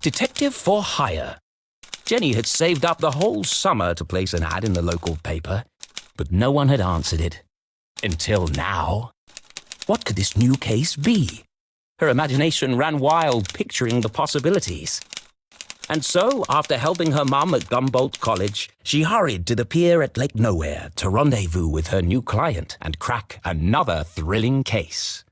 Detective for hire. Jenny had saved up the whole summer to place an ad in the local paper, but no one had answered it. Until now. What could this new case be? Her imagination ran wild, picturing the possibilities. And so, after helping her mum at Gumboldt College, she hurried to the pier at Lake Nowhere to rendezvous with her new client and crack another thrilling case.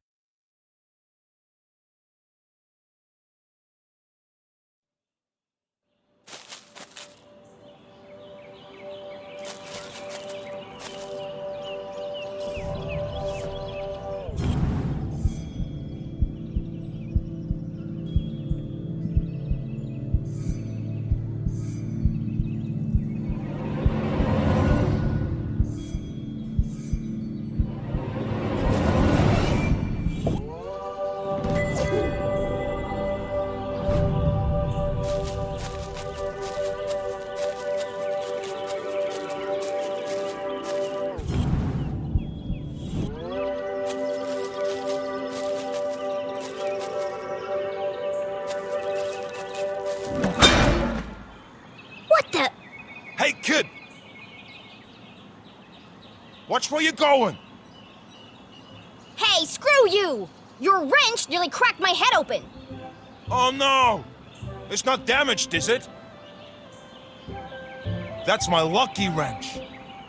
Hey, kid! Watch where you're going! Hey, screw you! Your wrench nearly cracked my head open! Oh no! It's not damaged, is it? That's my lucky wrench.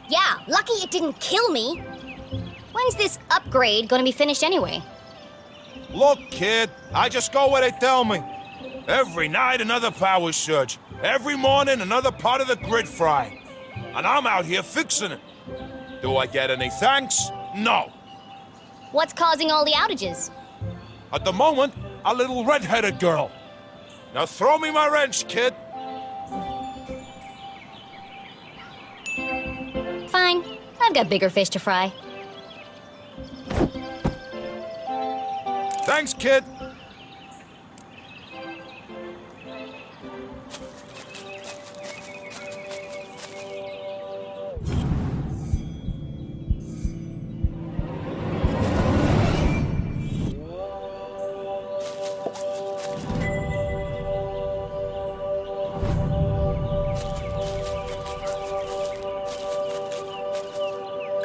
Yeah, lucky it didn't kill me. When's this upgrade gonna be finished anyway? Look, kid, I just go where they tell me. Every night another power surge. Every morning another part of the grid fried. And I'm out here fixing it. Do I get any thanks? No. What's causing all the outages? At the moment, a little red-headed girl. Now throw me my wrench, kid. Fine. I've got bigger fish to fry. Thanks, kid.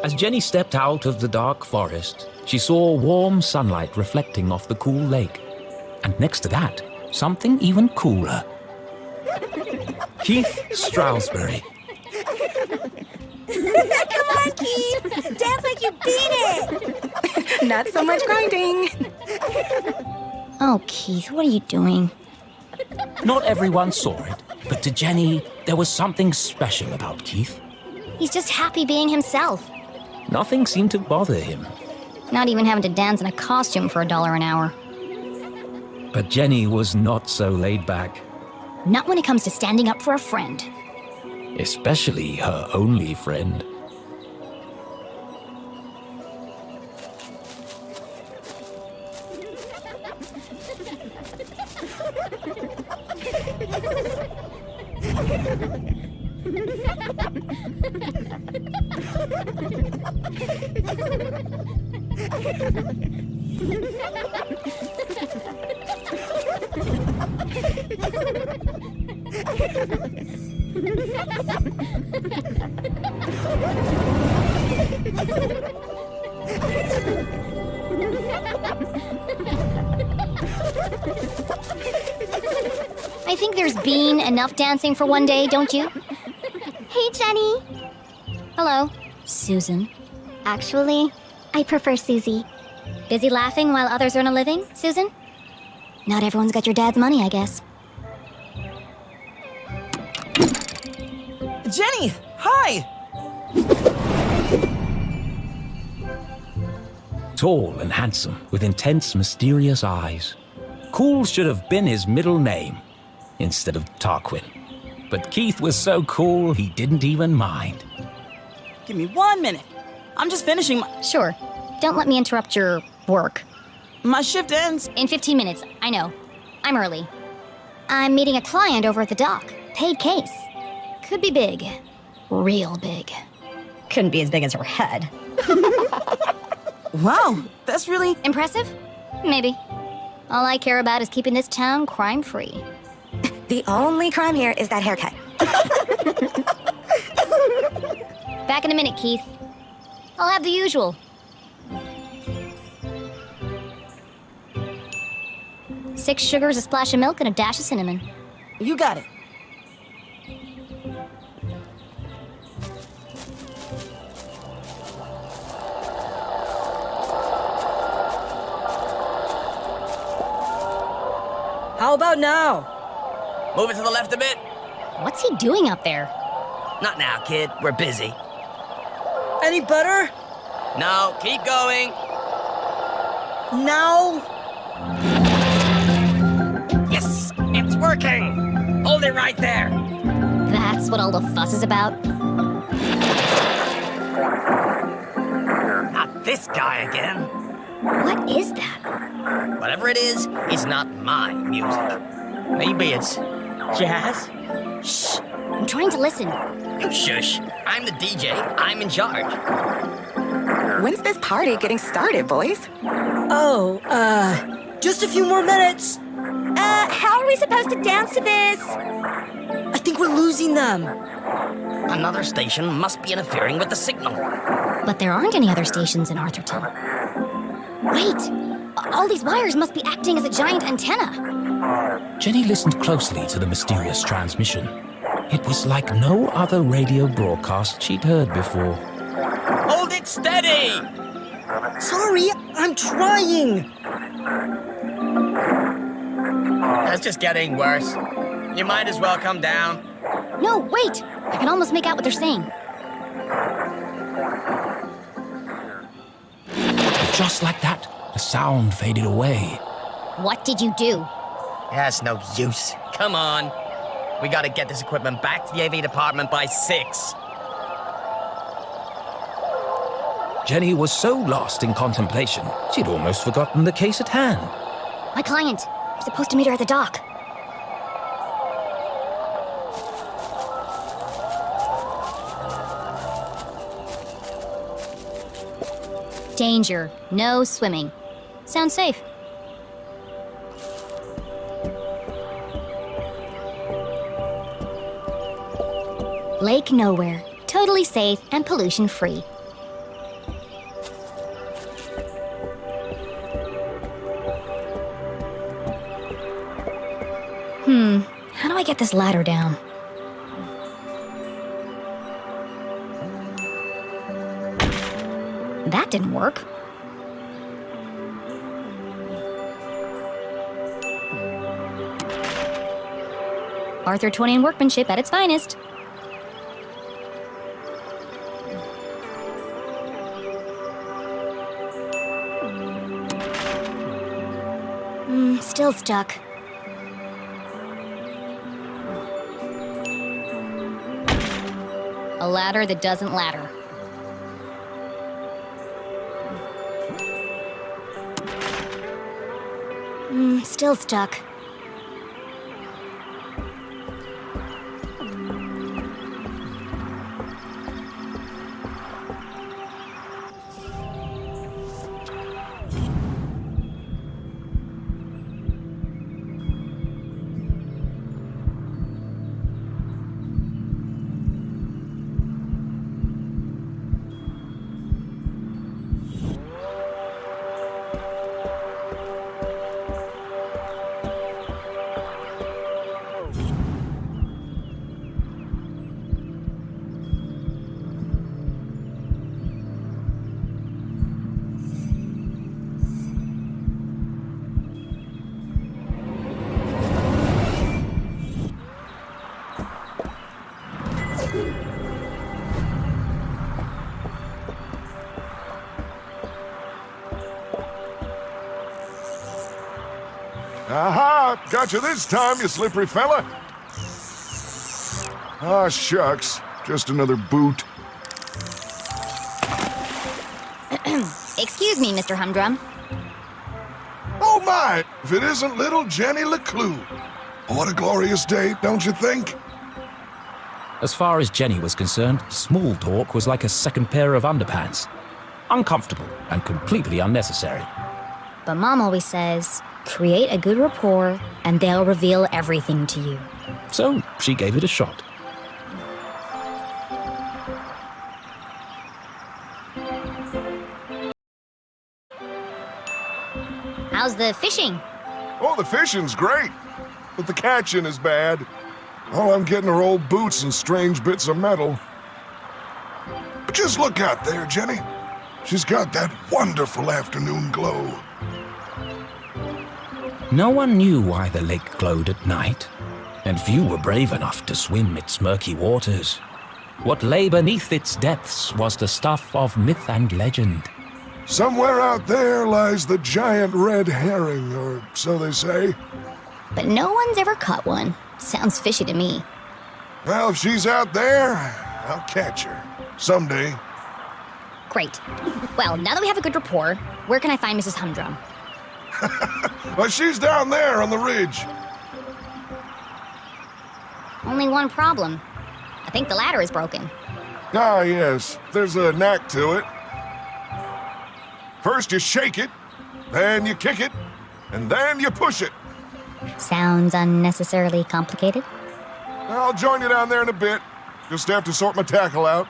As Jenny stepped out of the dark forest, she saw warm sunlight reflecting off the cool lake. And next to that, something even cooler. Keith Stroudsbury. Come on, Keith! Dance like you beat it! Not so much grinding. Oh, Keith, what are you doing? Not everyone saw it, but to Jenny, there was something special about Keith. He's just happy being himself. Nothing seemed to bother him. Not even having to dance in a costume for $1 an hour. But Jenny was not so laid back. Not when it comes to standing up for a friend. Especially her only friend. I think there's been enough dancing for one day, don't you? Hey, Jenny. Hello, Susan. Actually, I prefer Susie. Busy laughing while others earn a living, Susan? Not everyone's got your dad's money, I guess. Jenny, hi! Tall and handsome, with intense, mysterious eyes. Cool should have been his middle name, instead of Tarquin. But Keith was so cool, he didn't even mind. Give me 1 minute. I'm just finishing my... Sure. Don't let me interrupt your work. My shift ends. In 15 minutes, I know. I'm early. I'm meeting a client over at the dock. Paid case. Could be big. Real big. Couldn't be as big as her head. Wow, that's really... Impressive? Maybe. All I care about is keeping this town crime-free. The only crime here is that haircut. Back in a minute, Keith. I'll have the usual. Six sugars, a splash of milk, and a dash of cinnamon. You got it. How about now? Move it to the left a bit. What's he doing up there? Not now, kid. We're busy. Any better? No, keep going. Now? Yes, it's working. Hold it right there. That's what all the fuss is about? Not this guy again. What is that? Whatever it is, it's not my music. Maybe it's jazz? Shh! I'm trying to listen. You shush. I'm the DJ. I'm in charge. When's this party getting started, boys? Oh, just a few more minutes. How are we supposed to dance to this? I think we're losing them. Another station must be interfering with the signal. But there aren't any other stations in Arthurton. Wait! All these wires must be acting as a giant antenna. Jenny listened closely to the mysterious transmission. It was like no other radio broadcast she'd heard before. Hold it steady! Sorry, I'm trying. That's just getting worse. You might as well come down. No, wait! I can almost make out what they're saying. But just like that, the sound faded away. What did you do? That's no use. Come on. We gotta get this equipment back to the AV department by 6. Jenny was so lost in contemplation, she'd almost forgotten the case at hand. My client. I'm supposed to meet her at the dock. Danger. No swimming. Sounds safe. Lake Nowhere. Totally safe and pollution-free. How do I get this ladder down? That didn't work. Arthurtonian workmanship at its finest. Still stuck. A ladder that doesn't ladder. Still stuck. Aha! Got you this time, you slippery fella. Ah, shucks. Just another boot. Excuse me, Mr. Humdrum. Oh my! If it isn't little Jenny Leclue. What a glorious day, don't you think? As far as Jenny was concerned, small talk was like a second pair of underpants. Uncomfortable and completely unnecessary. But Mom always says, Create a good rapport, and they'll reveal everything to you. So she gave it a shot. How's the fishing? Oh, the fishing's great, but the catching is bad. All I'm getting are old boots and strange bits of metal. But just look out there, Jenny. She's got that wonderful afternoon glow. No one knew why the lake glowed at night, and few were brave enough to swim its murky waters. What lay beneath its depths was the stuff of myth and legend. Somewhere out there lies the giant red herring, or so they say. But no one's ever caught one. Sounds fishy to me. Well, if she's out there, I'll catch her. Someday. Great. Well, now that we have a good rapport, where can I find Mrs. Humdrum? Well, she's down there on the ridge. Only one problem. I think the ladder is broken. Ah, yes. There's a knack to it. First you shake it, then you kick it, and then you push it. Sounds unnecessarily complicated. I'll join you down there in a bit. Just have to sort my tackle out.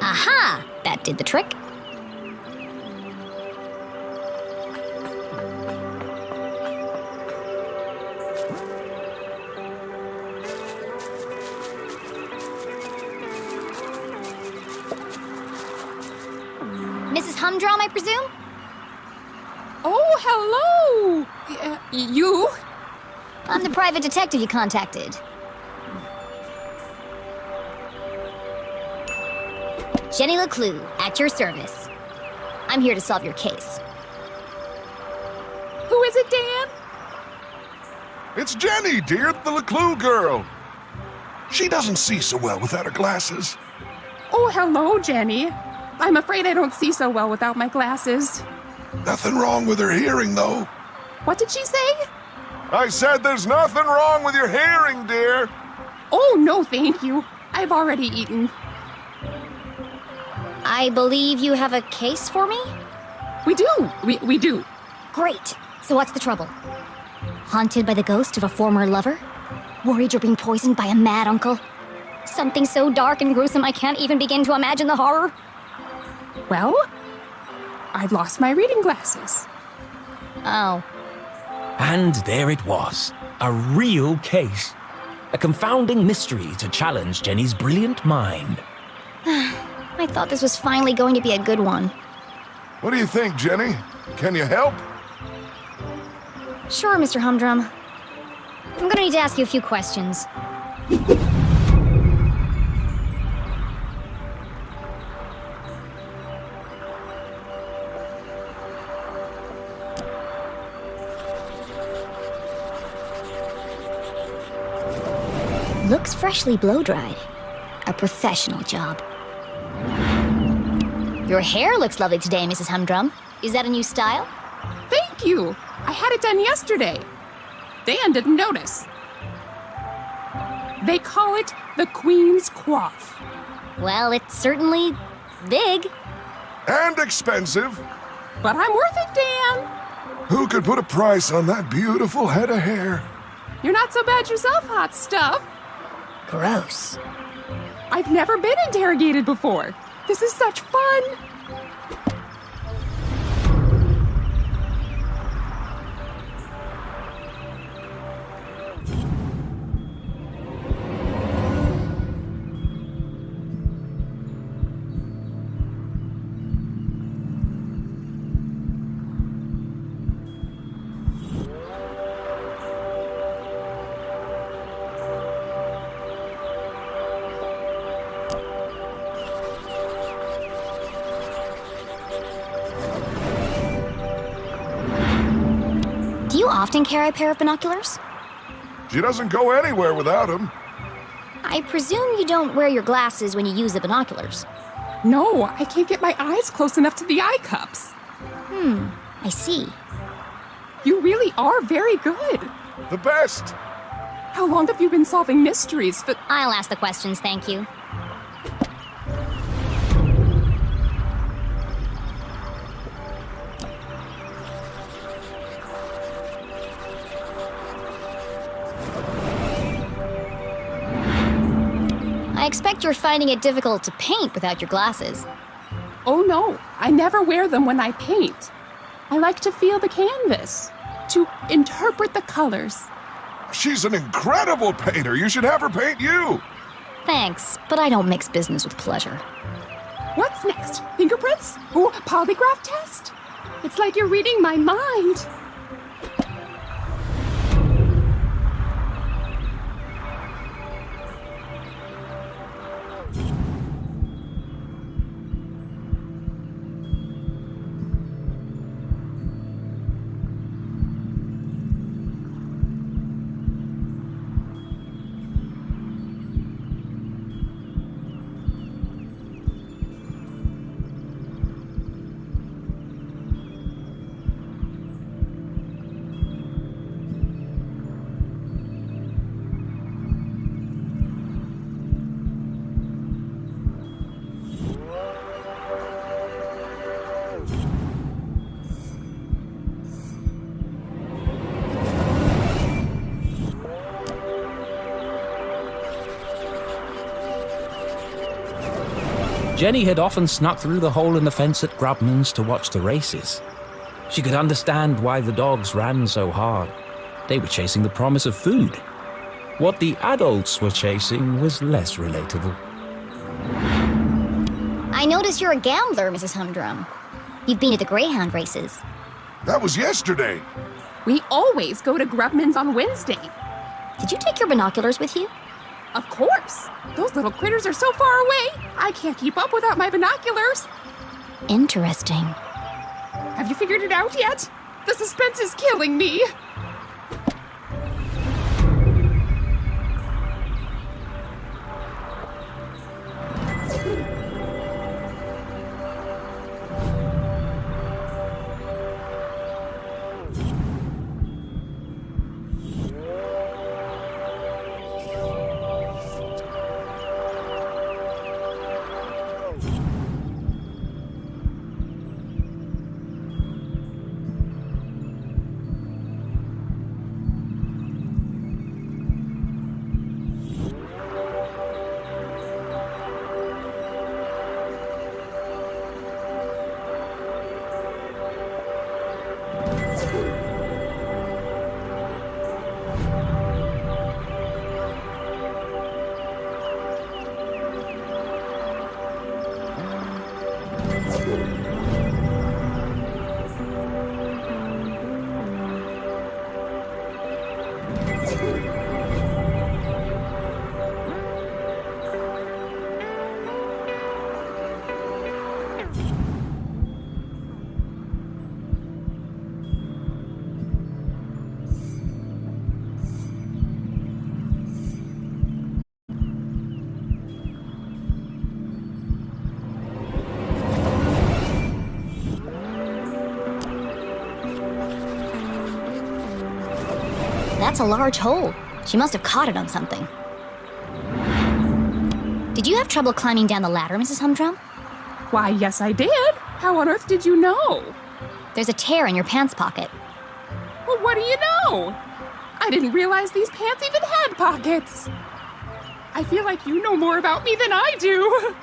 Aha! That did the trick. Mrs. Humdrum, I presume? Oh, hello! You? I'm the private detective you contacted. Jenny Leclue, at your service. I'm here to solve your case. Who is it, Dan? It's Jenny, dear, the Leclue girl. She doesn't see so well without her glasses. Oh, hello, Jenny. I'm afraid I don't see so well without my glasses. Nothing wrong with her hearing, though. What did she say? I said there's nothing wrong with your hearing, dear. Oh, no, thank you. I've already eaten. I believe you have a case for me? We do. We do. Great. So what's the trouble? Haunted by the ghost of a former lover? Worried you're being poisoned by a mad uncle? Something so dark and gruesome I can't even begin to imagine the horror? Well, I've lost my reading glasses. Oh. And there it was, a real case. A confounding mystery to challenge Jenny's brilliant mind. I thought this was finally going to be a good one. What do you think, Jenny? Can you help? Sure, Mr. Humdrum. I'm gonna need to ask you a few questions. Looks freshly blow-dried. A professional job. Your hair looks lovely today, Mrs. Humdrum. Is that a new style? Thank you. I had it done yesterday. Dan didn't notice. They call it the Queen's Coif. Well, it's certainly big. And expensive. But I'm worth it, Dan. Who could put a price on that beautiful head of hair? You're not so bad yourself, hot stuff. Gross. I've never been interrogated before. This is such fun. Do you often carry a pair of binoculars? She doesn't go anywhere without them. I presume you don't wear your glasses when you use the binoculars. No, I can't get my eyes close enough to the eye cups. I see. You really are very good. The best. How long have you been solving mysteries? I'll ask the questions, thank you. I expect you're finding it difficult to paint without your glasses. Oh no, I never wear them when I paint. I like to feel the canvas, to interpret the colors. She's an incredible painter. You should have her paint you. Thanks, but I don't mix business with pleasure. What's next? Fingerprints? Oh, polygraph test? It's like you're reading my mind. Jenny had often snuck through the hole in the fence at Grubman's to watch the races. She could understand why the dogs ran so hard. They were chasing the promise of food. What the adults were chasing was less relatable. I notice you're a gambler, Mrs. Humdrum. You've been at the Greyhound races. That was yesterday. We always go to Grubman's on Wednesday. Did you take your binoculars with you? Of course. Those little critters are so far away, I can't keep up without my binoculars. Interesting. Have you figured it out yet? The suspense is killing me. That's a large hole. She must have caught it on something. Did you have trouble climbing down the ladder, Mrs. Humdrum? Why, yes, I did. How on earth did you know? There's a tear in your pants pocket. Well, what do you know? I didn't realize these pants even had pockets. I feel like you know more about me than I do.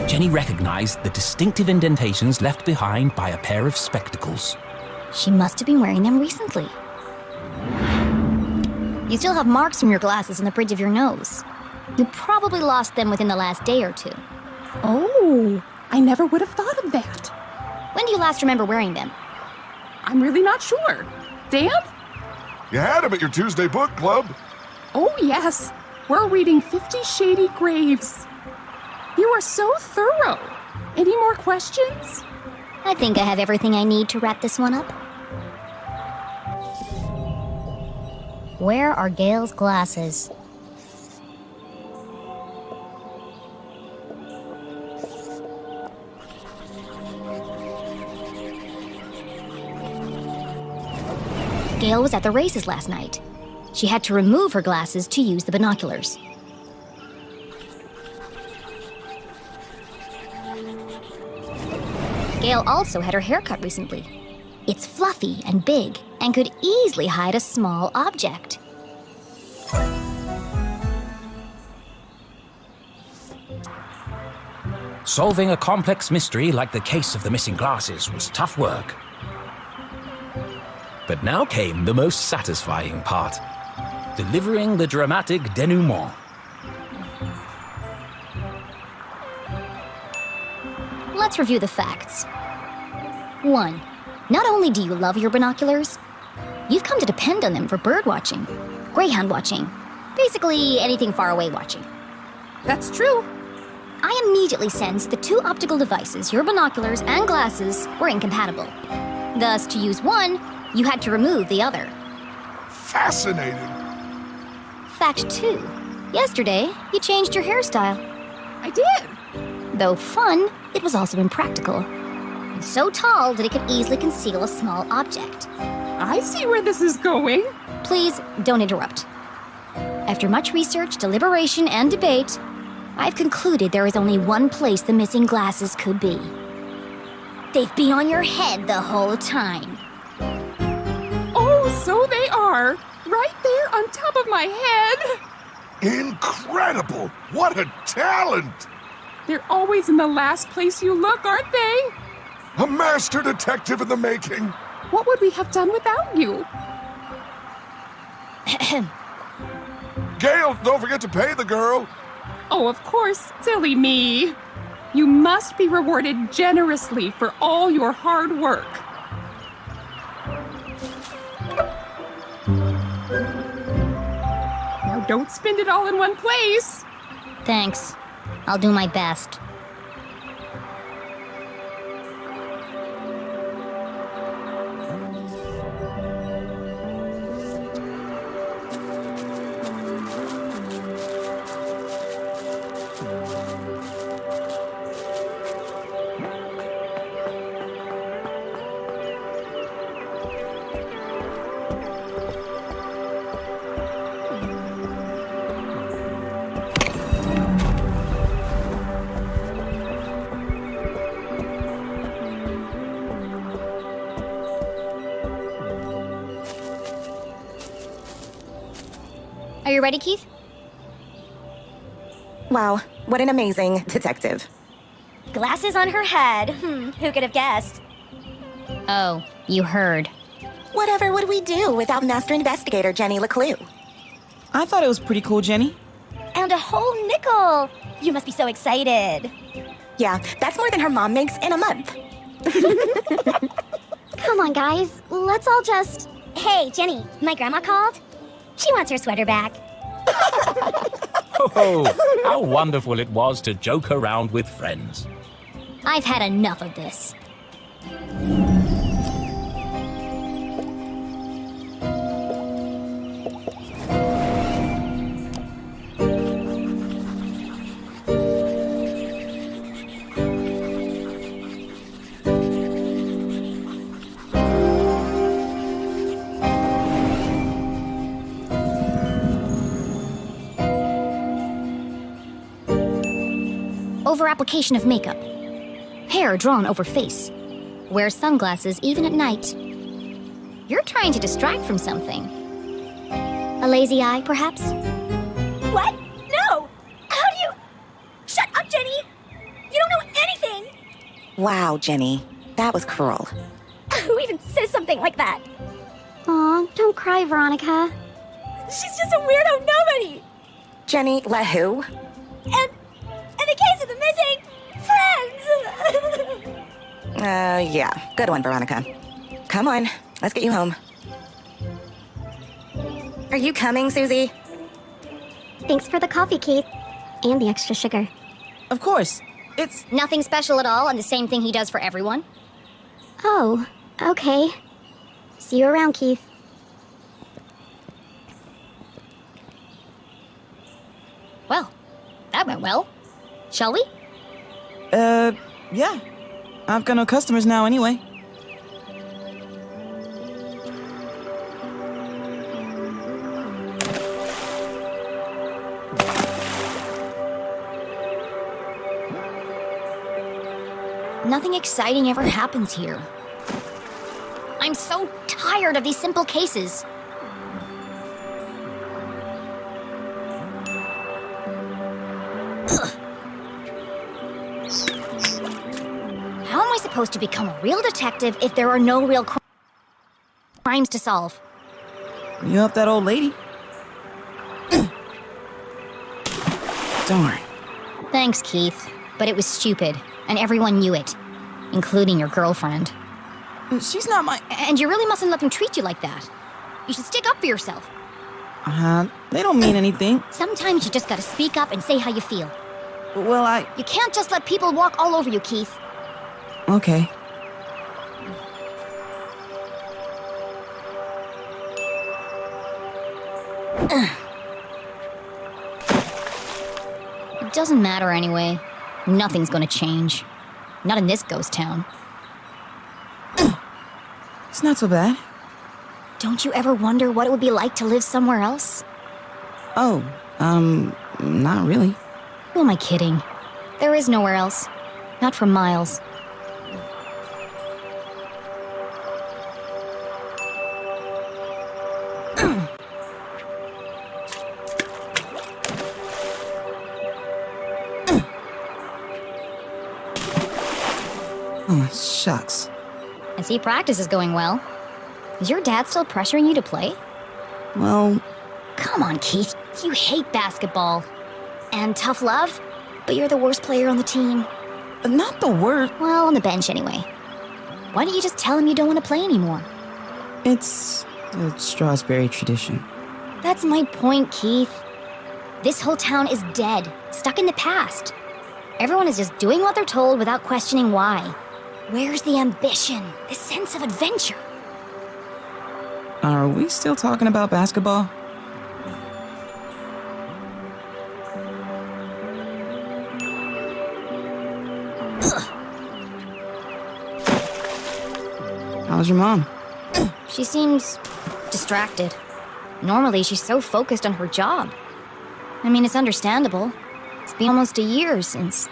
Jenny recognized the distinctive indentations left behind by a pair of spectacles. She must have been wearing them recently. You still have marks from your glasses on the bridge of your nose. You probably lost them within the last day or two. Oh, I never would have thought of that. When do you last remember wearing them? I'm really not sure. Dan? You had him at your Tuesday book club. Oh, yes. We're reading 50 Shady Graves. You are so thorough. Any more questions? I think I have everything I need to wrap this one up. Where are Gail's glasses? Gail was at the races last night. She had to remove her glasses to use the binoculars. Gail also had her hair cut recently. It's fluffy and big and could easily hide a small object. Solving a complex mystery like the case of the missing glasses was tough work. But now came the most satisfying part, delivering the dramatic denouement. Let's review the facts. 1. Not only do you love your binoculars, you've come to depend on them for bird watching, greyhound watching, basically anything far away watching. That's true. I immediately sensed the two optical devices, your binoculars and glasses, were incompatible. Thus, to use one, you had to remove the other. Fascinating. Fact 2. Yesterday, you changed your hairstyle. I did. Though fun, it was also impractical. And so tall that it could easily conceal a small object. I see where this is going. Please, don't interrupt. After much research, deliberation, and debate, I've concluded there is only one place the missing glasses could be. They've been on your head the whole time. Oh, so they are. Right there on top of my head. Incredible! What a talent! They're always in the last place you look, aren't they? A master detective in the making. What would we have done without you? Gail, don't forget to pay the girl. Oh, of course, silly me. You must be rewarded generously for all your hard work. Now don't spend it all in one place. Thanks. I'll do my best. Are you ready, Keith? Wow, what an amazing detective. Glasses on her head. Who could have guessed? Oh, you heard. Whatever would we do without Master Investigator Jenny Leclue? I thought it was pretty cool, Jenny. And a whole nickel. You must be so excited. Yeah, that's more than her mom makes in a month. Come on, guys. Let's all just... Hey, Jenny, my grandma called. She wants her sweater back. Oh, how wonderful it was to joke around with friends. I've had enough of this. Over-application of makeup. Hair drawn over face. Wear sunglasses even at night. You're trying to distract from something. A lazy eye, perhaps? What? No! How do you... Shut up, Jenny! You don't know Wow, Jenny. That was cruel. Who even says something like that? Aw, don't cry, Veronica. She's just a weirdo nobody! Jenny Leclue. And the case of the missing friends! Yeah. Good one, Veronica. Come on, let's get you home. Are you coming, Susie? Thanks for the coffee, Keith. And the extra sugar. Of course. It's... Nothing special at all, and the same thing he does for everyone? Oh, okay. See you around, Keith. Well, that went well. Shall we? Yeah. I've got no customers now anyway. Nothing exciting ever happens here. I'm so tired of these simple cases. Ugh. How am I supposed to become a real detective if there are no real crimes to solve? You helped that old lady. Darn. Thanks, Keith. But it was stupid, and everyone knew it, including your girlfriend. She's not my... And you really mustn't let them treat you like that. You should stick up for yourself. They don't mean anything. Sometimes you just gotta speak up and say how you feel. Well, You can't just let people walk all over you, Keith. Okay. It doesn't matter anyway. Nothing's gonna change. Not in this ghost town. It's not so bad. Don't you ever wonder what it would be like to live somewhere else? Oh, not really. Who am I kidding? There is nowhere else. Not for miles. Oh, shucks. I see practice is going well. Is your dad still pressuring you to play? Well, Come on, Keith. You hate basketball. And tough love, but you're the worst player on the team. not the worst. Well, on the bench anyway. Why don't you just tell him you don't want to play anymore? It's a Strasberry tradition. That's my point, Keith. This whole town is dead, stuck in the past. Everyone is just doing what they're told without questioning why. Where's the ambition, the sense of adventure? Are we still talking about basketball? How's your mom? She seems distracted. Normally, she's so focused on her job. I mean, it's understandable. It's been almost a year since...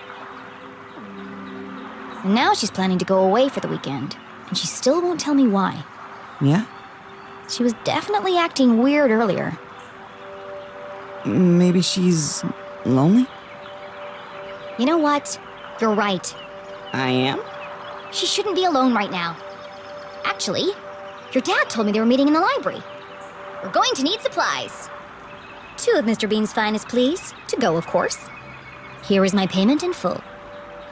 And now she's planning to go away for the weekend, and she still won't tell me why. Yeah? She was definitely acting weird earlier. Maybe she's lonely? You know what? You're right. I am? She shouldn't be alone right now. Actually, your dad told me they were meeting in the library. We're going to need supplies. 2 of Mr. Bean's finest, please. To go, of course. Here is my payment in full.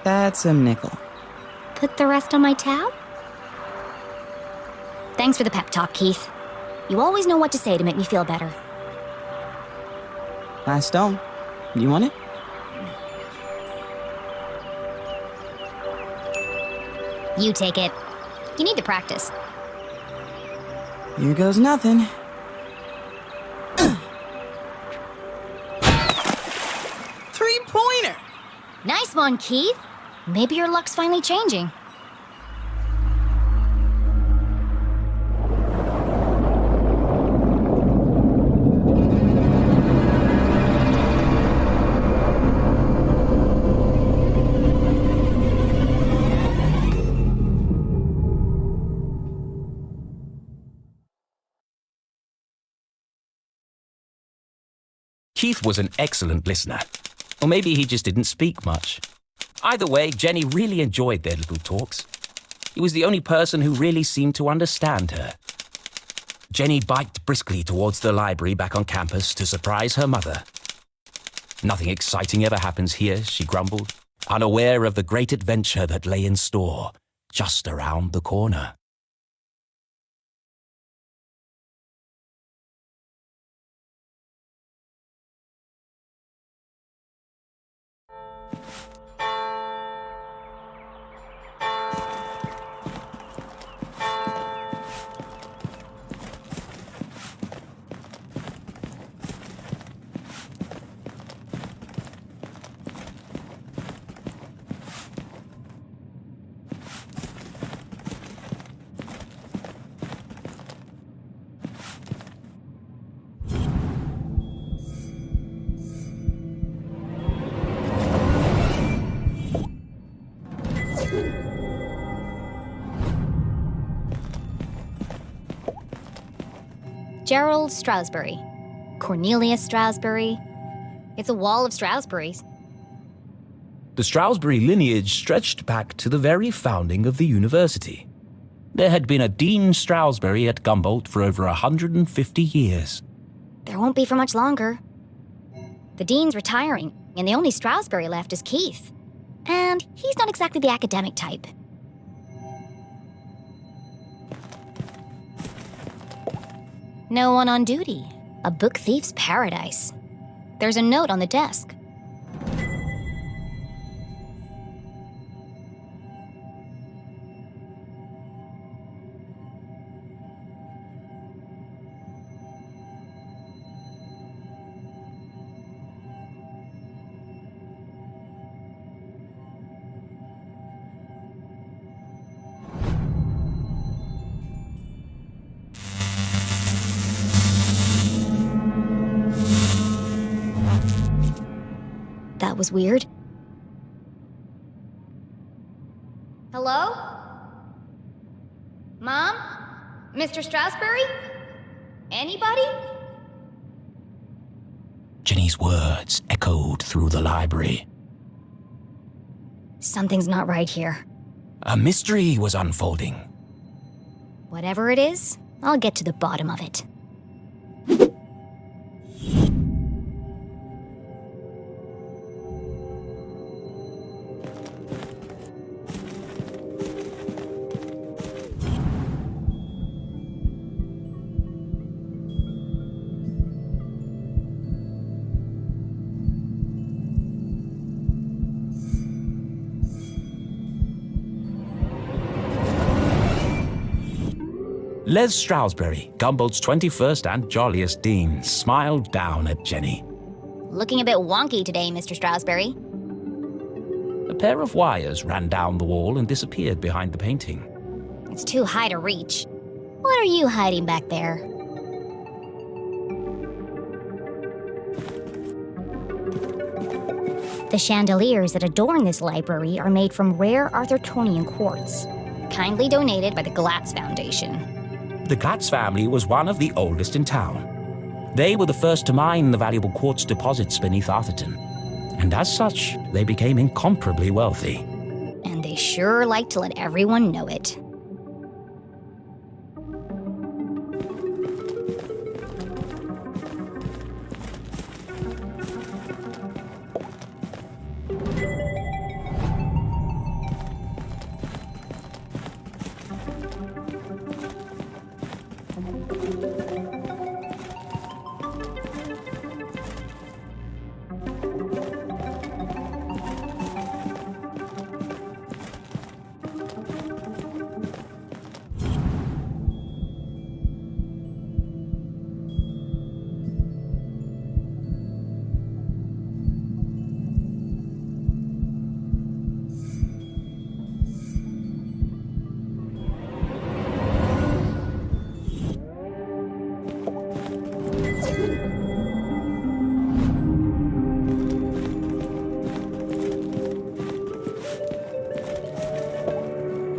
That's a nickel. Put the rest on my tab? Thanks for the pep talk, Keith. You always know what to say to make me feel better. Last stone. You want it? You take it. You need to practice. Here goes nothing. Three-pointer! Nice one, Keith. Maybe your luck's finally changing. Keith was an excellent listener. Or maybe he just didn't speak much. Either way, Jenny really enjoyed their little talks. He was the only person who really seemed to understand her. Jenny biked briskly towards the library back on campus to surprise her mother. Nothing exciting ever happens here, she grumbled, unaware of the great adventure that lay in store just around the corner. Gerald Stroudsbury. Cornelius Stroudsbury. It's a wall of Stroudsburys. The Stroudsbury lineage stretched back to the very founding of the university. There had been a Dean Stroudsbury at Gumboldt for over 150 years. There won't be for much longer. The dean's retiring, and the only Stroudsbury left is Keith. And he's not exactly the academic type. No one on duty. A book thief's paradise. There's a note on the desk. That was weird. Hello? Mom? Mr. Stroudsbury? Anybody? Jenny's words echoed through the library. Something's not right here. A mystery was unfolding. Whatever it is, I'll get to the bottom of it. Les Stroudsbury, Gumboldt's 21st and jolliest dean, smiled down at Jenny. Looking a bit wonky today, Mr. Stroudsbury. A pair of wires ran down the wall and disappeared behind the painting. It's too high to reach. What are you hiding back there? The chandeliers that adorn this library are made from rare Arthurtonian quartz, kindly donated by the Glatz Foundation. The Glatz family was one of the oldest in town. They were the first to mine the valuable quartz deposits beneath Arthurton, and as such, they became incomparably wealthy. And they sure like to let everyone know it.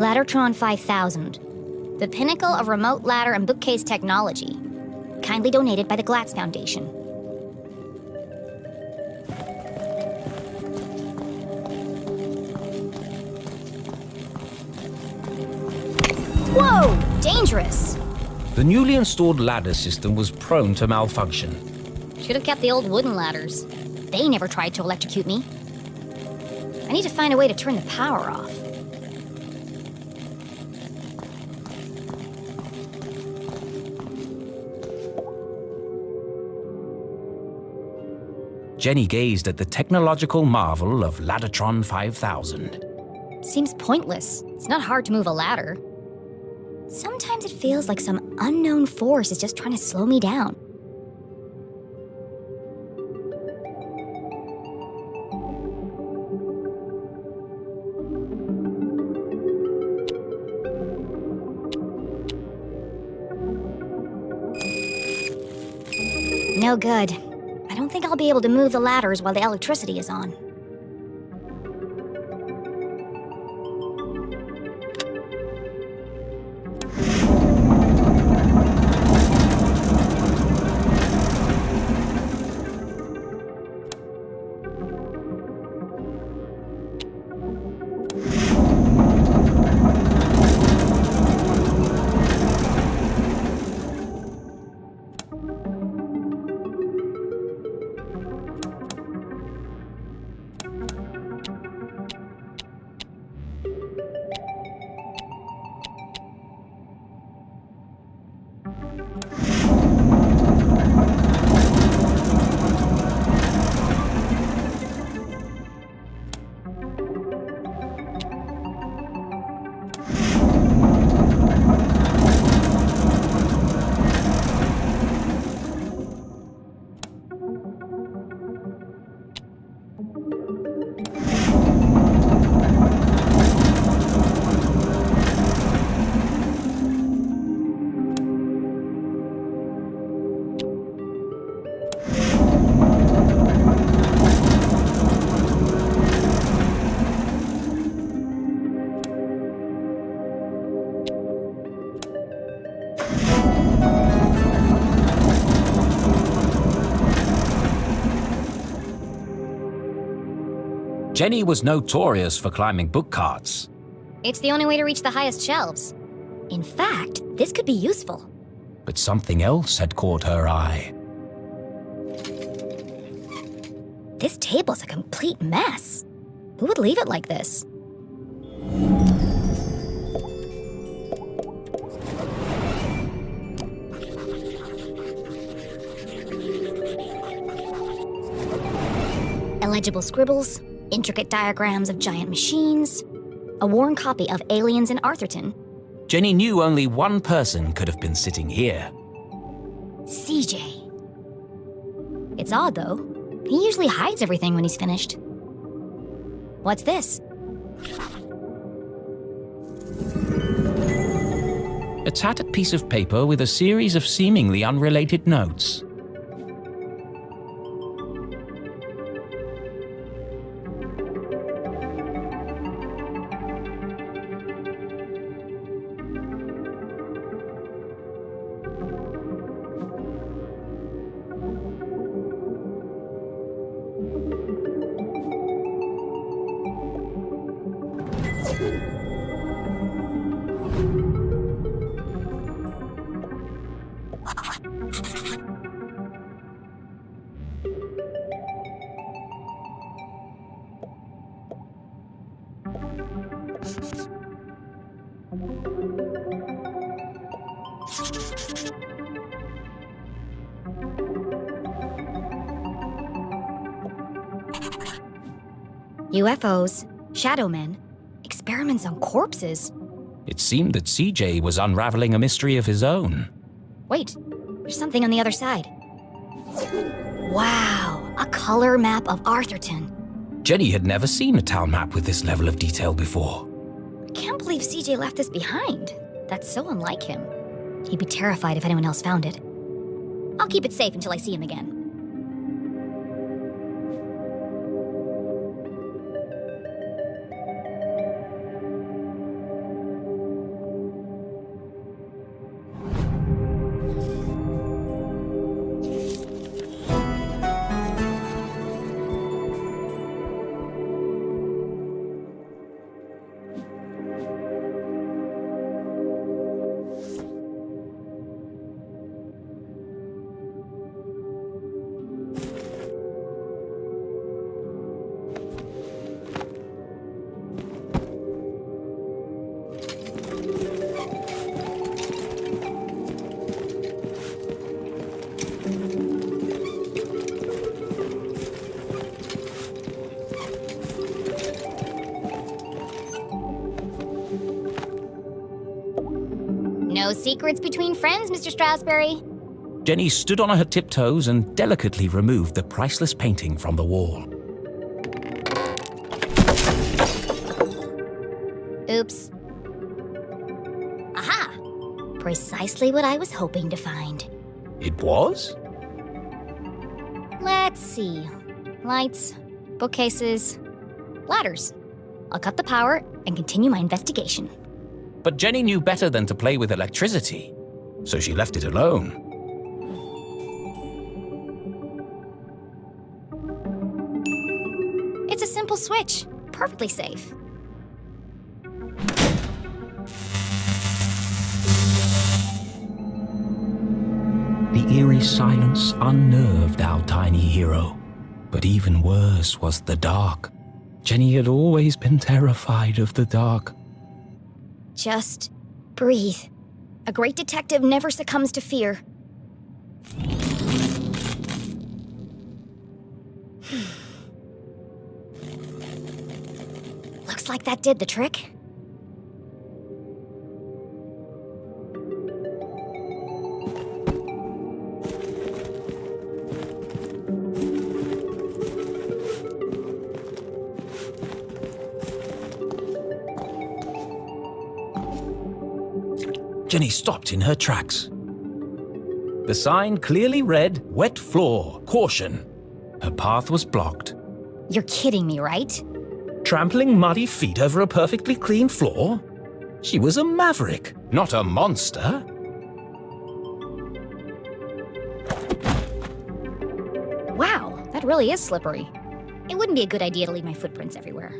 Laddertron 5000, the pinnacle of remote ladder and bookcase technology, kindly donated by the Glatz Foundation. Whoa! Dangerous! The newly installed ladder system was prone to malfunction. Should have kept the old wooden ladders. They never tried to electrocute me. I need to find a way to turn the power off. Jenny gazed at the technological marvel of Laddertron 5000. Seems pointless. It's not hard to move a ladder. Sometimes it feels like some unknown force is just trying to slow me down. No good. I don't think I'll be able to move the ladders while the electricity is on. Jenny was notorious for climbing book carts. It's the only way to reach the highest shelves. In fact, this could be useful. But something else had caught her eye. This table's a complete mess. Who would leave it like this? Illegible scribbles, intricate diagrams of giant machines, a worn copy of Aliens in Arthurton. Jenny knew only one person could have been sitting here. CJ. It's odd, though. He usually hides everything when he's finished. What's this? A tattered piece of paper with a series of seemingly unrelated notes. UFOs, shadow men, experiments on corpses. It seemed that CJ was unraveling a mystery of his own. Wait, there's something on the other side. Wow, a color map of Arthurton. Jenny had never seen a town map with this level of detail before. I can't believe CJ left this behind. That's so unlike him. He'd be terrified if anyone else found it. I'll keep it safe until I see him again. No secrets between friends, Mr. Strasberry. Jenny stood on her tiptoes and delicately removed the priceless painting from the wall. Oops. Aha! Precisely what I was hoping to find. It was? Let's see. Lights, bookcases, ladders. I'll cut the power and continue my investigation. But Jenny knew better than to play with electricity, so she left it alone. It's a simple switch. Perfectly safe. The eerie silence unnerved our tiny hero. But even worse was the dark. Jenny had always been terrified of the dark. Just breathe. A great detective never succumbs to fear. Looks like that did the trick. Jenny stopped in her tracks. The sign clearly read, "Wet floor, caution." Her path was blocked. You're kidding me, right? Trampling muddy feet over a perfectly clean floor? She was a maverick, not a monster. Wow, that really is slippery. It wouldn't be a good idea to leave my footprints everywhere.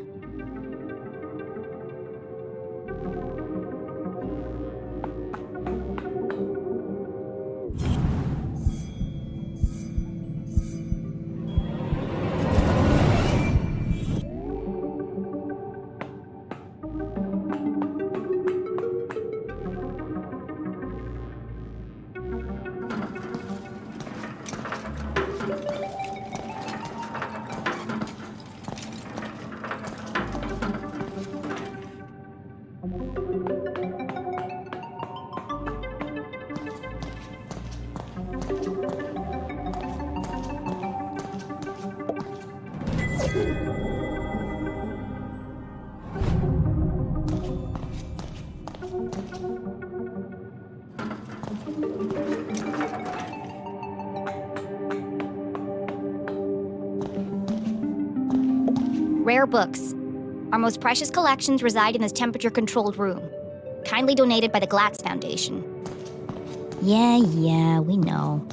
Rare books. Our most precious collections reside in this temperature-controlled room. Kindly donated by the Glatz Foundation. Yeah, we know.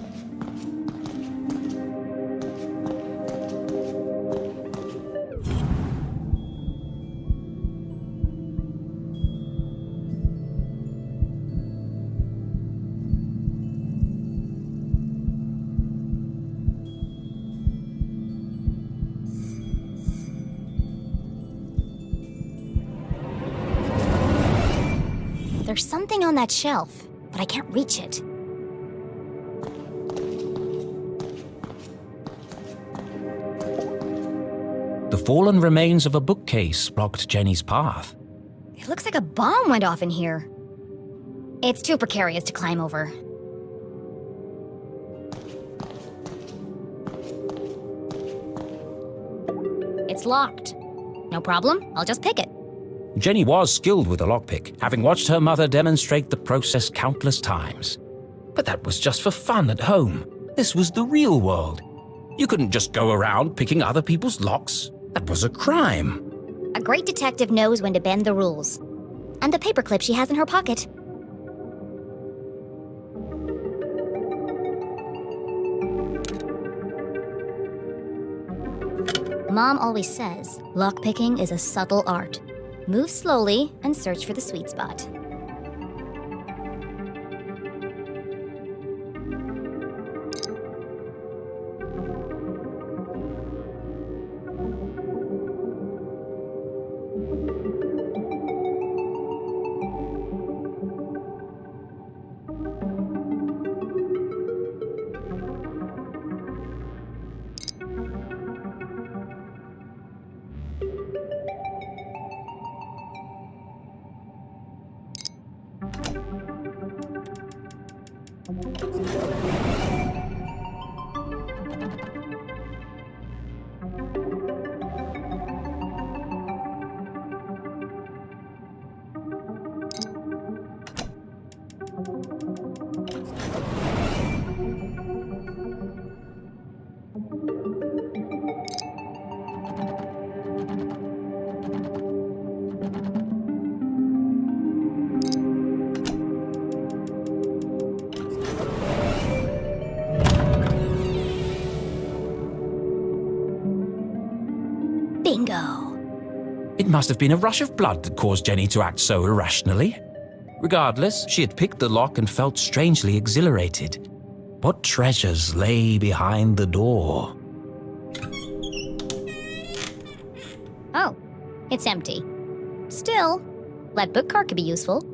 There's something on that shelf, but I can't reach it. The fallen remains of a bookcase blocked Jenny's path. It looks like a bomb went off in here. It's too precarious to climb over. It's locked. No problem, I'll just pick it. Jenny was skilled with a lockpick, having watched her mother demonstrate the process countless times. But that was just for fun at home. This was the real world. You couldn't just go around picking other people's locks. That was a crime. A great detective knows when to bend the rules. And the paperclip she has in her pocket. Mom always says, lockpicking is a subtle art. Move slowly and search for the sweet spot. Bingo. It must have been a rush of blood that caused Jenny to act so irrationally. Regardless, she had picked the lock and felt strangely exhilarated. What treasures lay behind the door? Oh, it's empty. Still, that bookcart could be useful.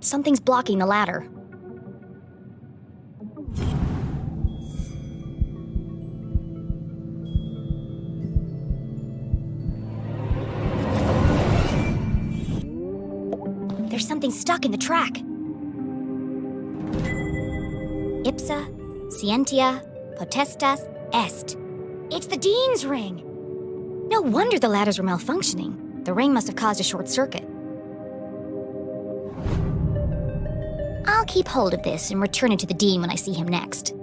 Something's blocking the ladder. There's something stuck in the track. Ipsa, scientia, potestas, est. It's the Dean's ring! No wonder the ladders were malfunctioning. The ring must have caused a short circuit. I'll keep hold of this and return it to the Dean when I see him next.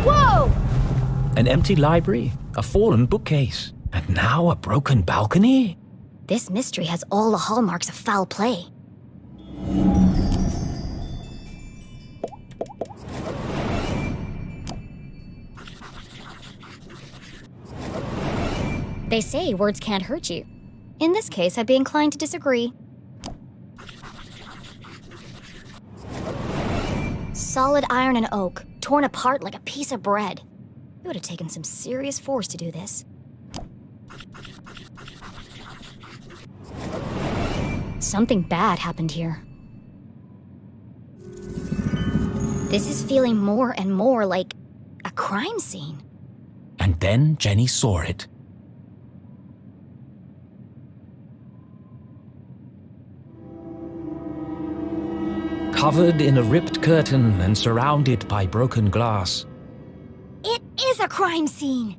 Whoa! An empty library, a fallen bookcase, and now a broken balcony? This mystery has all the hallmarks of foul play. They say words can't hurt you. In this case, I'd be inclined to disagree. Solid iron and oak, torn apart like a piece of bread. It would have taken some serious force to do this. Something bad happened here. This is feeling more and more like a crime scene. And then Jenny saw it. Covered in a ripped curtain and surrounded by broken glass. It is a crime scene!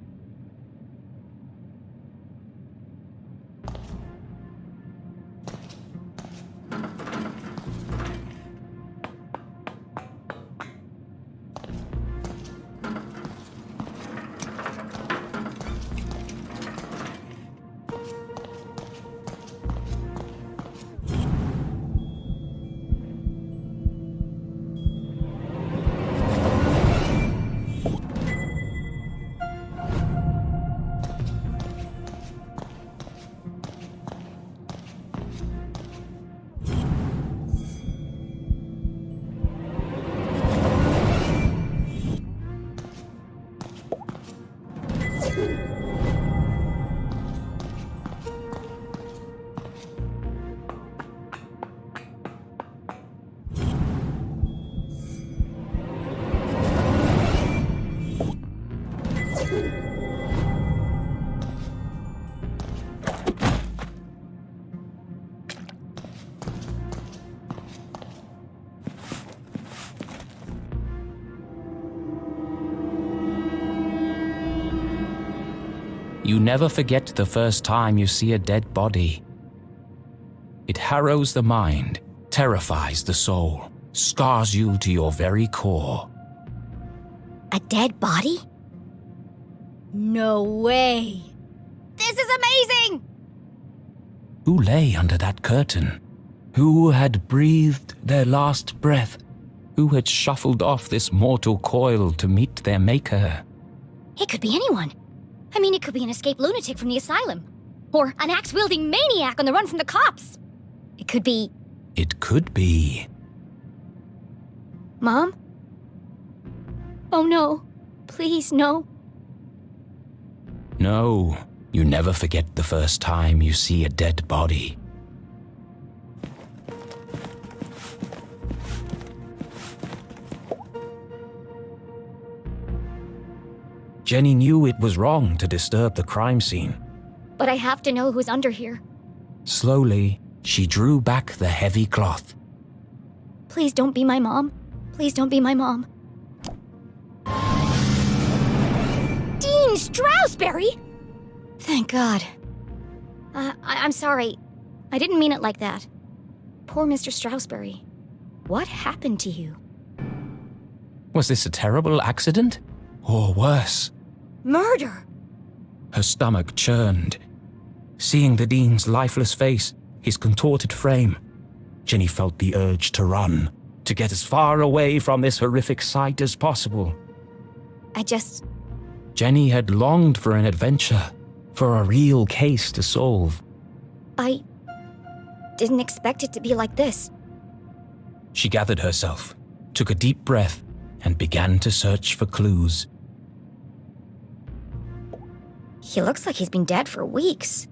You never forget the first time you see a dead body. It harrows the mind, terrifies the soul, scars you to your very core. A dead body? No way. This is amazing! Who lay under that curtain? Who had breathed their last breath? Who had shuffled off this mortal coil to meet their maker? It could be anyone. I mean, it could be an escaped lunatic from the asylum. Or an axe-wielding maniac on the run from the cops. It could be... It could be... Mom? Oh no. Please, no. No, you never forget the first time you see a dead body. Jenny knew it was wrong to disturb the crime scene. But I have to know who's under here. Slowly, she drew back the heavy cloth. Please don't be my mom. Please don't be my mom. Dean Stroudsbury! Thank God. I'm sorry. I didn't mean it like that. Poor Mr. Stroudsbury. What happened to you? Was this a terrible accident? Or worse? Murder! Her stomach churned. Seeing the Dean's lifeless face, his contorted frame, Jenny felt the urge to run, to get as far away from this horrific sight as possible. Jenny had longed for an adventure, for a real case to solve. I didn't expect it to be like this. She gathered herself, took a deep breath, and began to search for clues. He looks like he's been dead for weeks.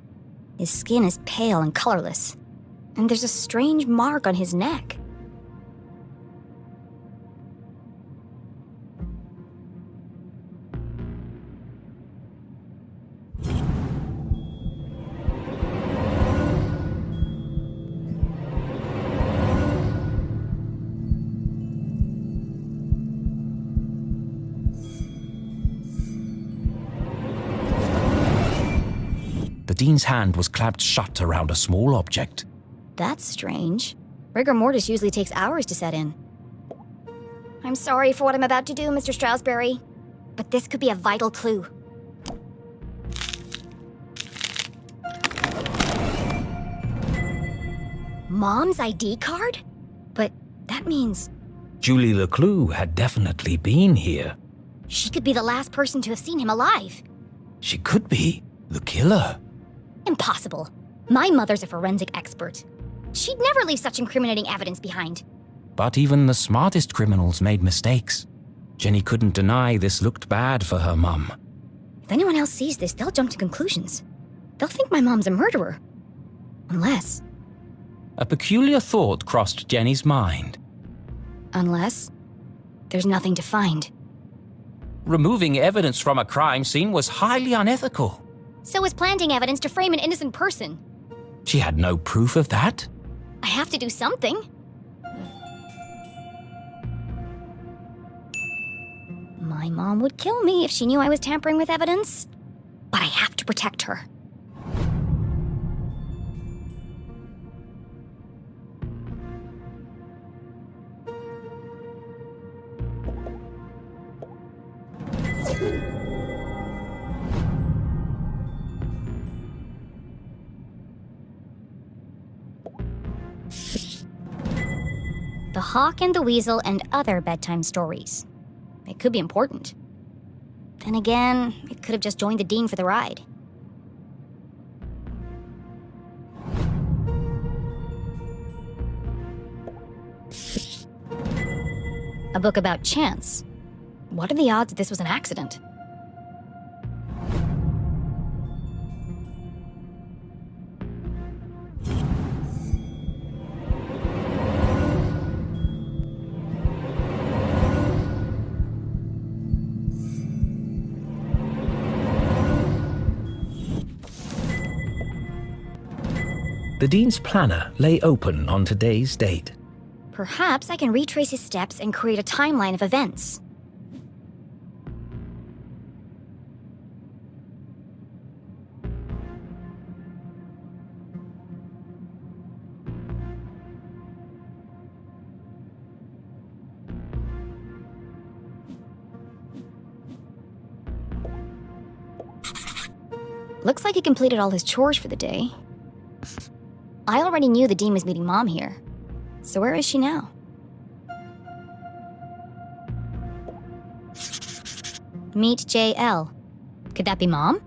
His skin is pale and colorless, and there's a strange mark on his neck. The Dean's hand was clamped shut around a small object. That's strange. Rigor mortis usually takes hours to set in. I'm sorry for what I'm about to do, Mr. Stroudsbury, but this could be a vital clue. Mom's ID card? But that means... Julie Leclue had definitely been here. she could be the last person to have seen him alive. She could be the killer. Impossible. My mother's a forensic expert. She'd never leave such incriminating evidence behind. But even the smartest criminals made mistakes. Jenny couldn't deny this looked bad for her mum. If anyone else sees this, they'll jump to conclusions. They'll think my mom's a murderer. Unless... A peculiar thought crossed Jenny's mind. Unless... there's nothing to find. Removing evidence from a crime scene was highly unethical. So was planting evidence to frame an innocent person. She had no proof of that. I have to do something. My mom would kill me if she knew I was tampering with evidence. But I have to protect her. The Hawk and the Weasel and other bedtime stories. It could be important. Then again, it could have just joined the Dean for the ride. A book about chance. What are the odds that this was an accident? The Dean's planner lay open on today's date. Perhaps I can retrace his steps and create a timeline of events. Looks like he completed all his chores for the day. I already knew the dean was meeting Mom here. So where is she now? Meet JL. Could that be Mom?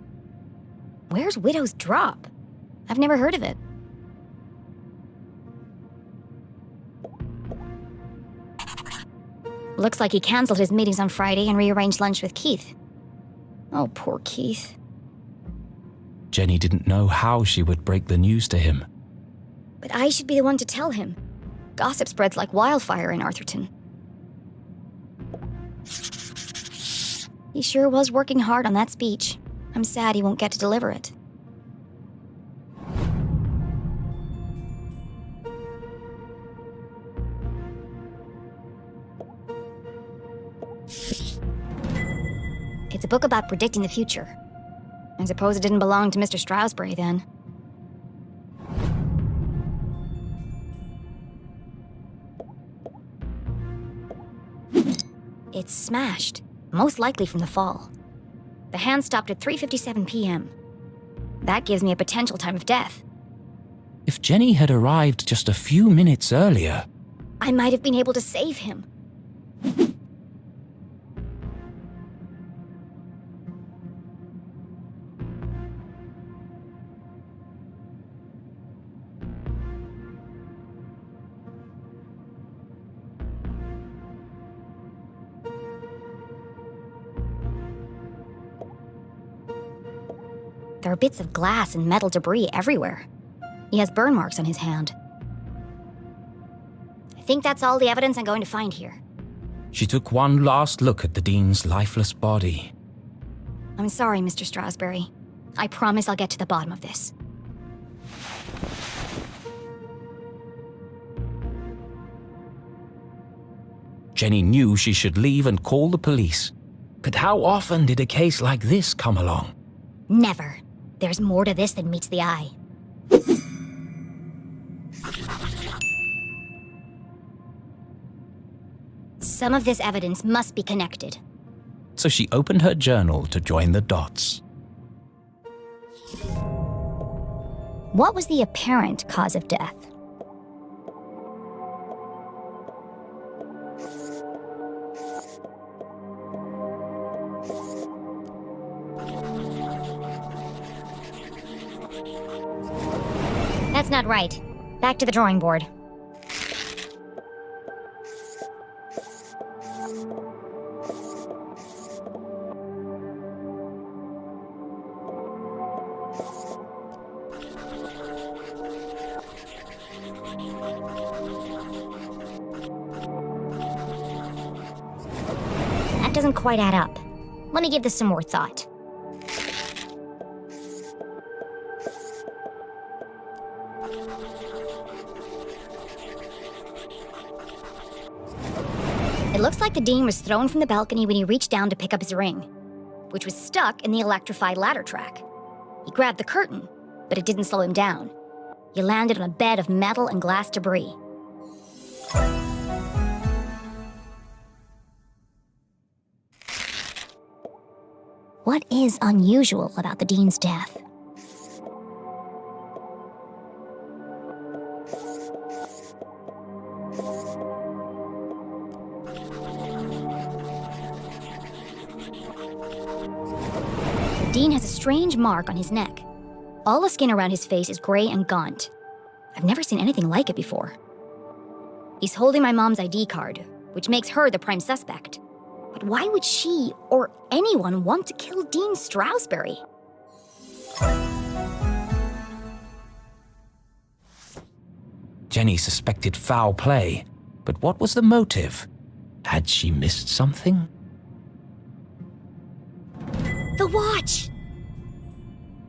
Where's Widow's Drop? I've never heard of it. Looks like he canceled his meetings on Friday and rearranged lunch with Keith. Oh, poor Keith. Jenny didn't know how she would break the news to him. But I should be the one to tell him. Gossip spreads like wildfire in Arthurton. He sure was working hard on that speech. I'm sad he won't get to deliver it. It's a book about predicting the future. I suppose it didn't belong to Mr. Stroudsbury then. It's smashed, most likely from the fall. The hand stopped at 3:57 p.m. That gives me a potential time of death. If Jenny had arrived just a few minutes earlier... I might have been able to save him. There are bits of glass and metal debris everywhere. He has burn marks on his hand. I think that's all the evidence I'm going to find here. She took one last look at the dean's lifeless body. I'm sorry, Mr. Stroudsbury. I promise I'll get to the bottom of this. Jenny knew she should leave and call the police. But how often did a case like this come along? Never. There's more to this than meets the eye. Some of this evidence must be connected. So she opened her journal to join the dots. What was the apparent cause of death? That's not right. Back to the drawing board. That doesn't quite add up. Let me give this some more thought. It looks like the dean was thrown from the balcony when he reached down to pick up his ring, which was stuck in the electrified ladder track. He grabbed the curtain, but it didn't slow him down. He landed on a bed of metal and glass debris. What is unusual about the dean's death? The dean has a strange mark on his neck. All the skin around his face is gray and gaunt. I've never seen anything like it before. He's holding my mom's ID card, which makes her the prime suspect. But why would she, or anyone, want to kill Dean Stroudsbury? Jenny suspected foul play, but what was the motive? Had she missed something? The watch!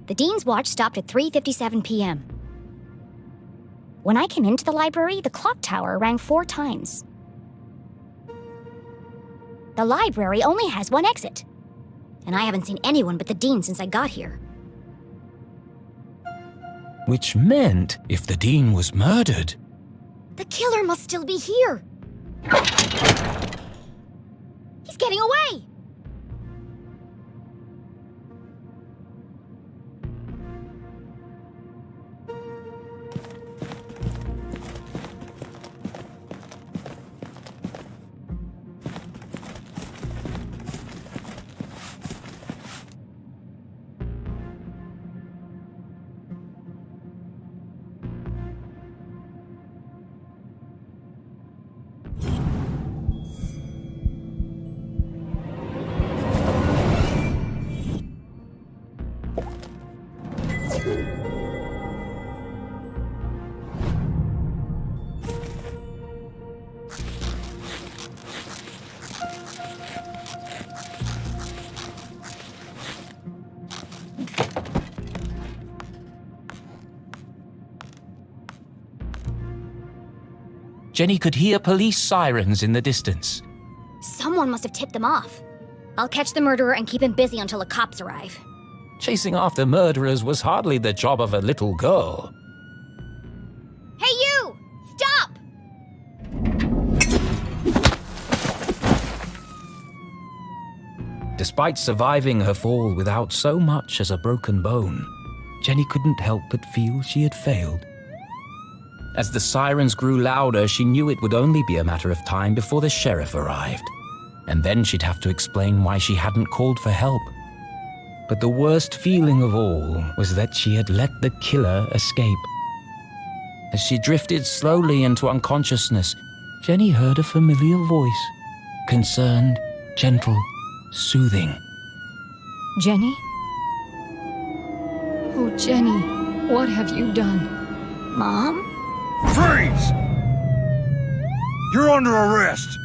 The dean's watch stopped at 3:57 p.m. When I came into the library, the clock tower rang 4 times. The library only has one exit, and I haven't seen anyone but the dean since I got here. Which meant, if the dean was murdered... The killer must still be here! He's getting away! Jenny could hear police sirens in the distance. Someone must have tipped them off. I'll catch the murderer and keep him busy until the cops arrive. Chasing after murderers was hardly the job of a little girl. Hey, you! Stop! Despite surviving her fall without so much as a broken bone, Jenny couldn't help but feel she had failed. As the sirens grew louder, she knew it would only be a matter of time before the sheriff arrived. And then she'd have to explain why she hadn't called for help. But the worst feeling of all was that she had let the killer escape. As she drifted slowly into unconsciousness, Jenny heard a familiar voice. Concerned, gentle, soothing. Jenny? Oh, Jenny, what have you done? Mom? Freeze! You're under arrest!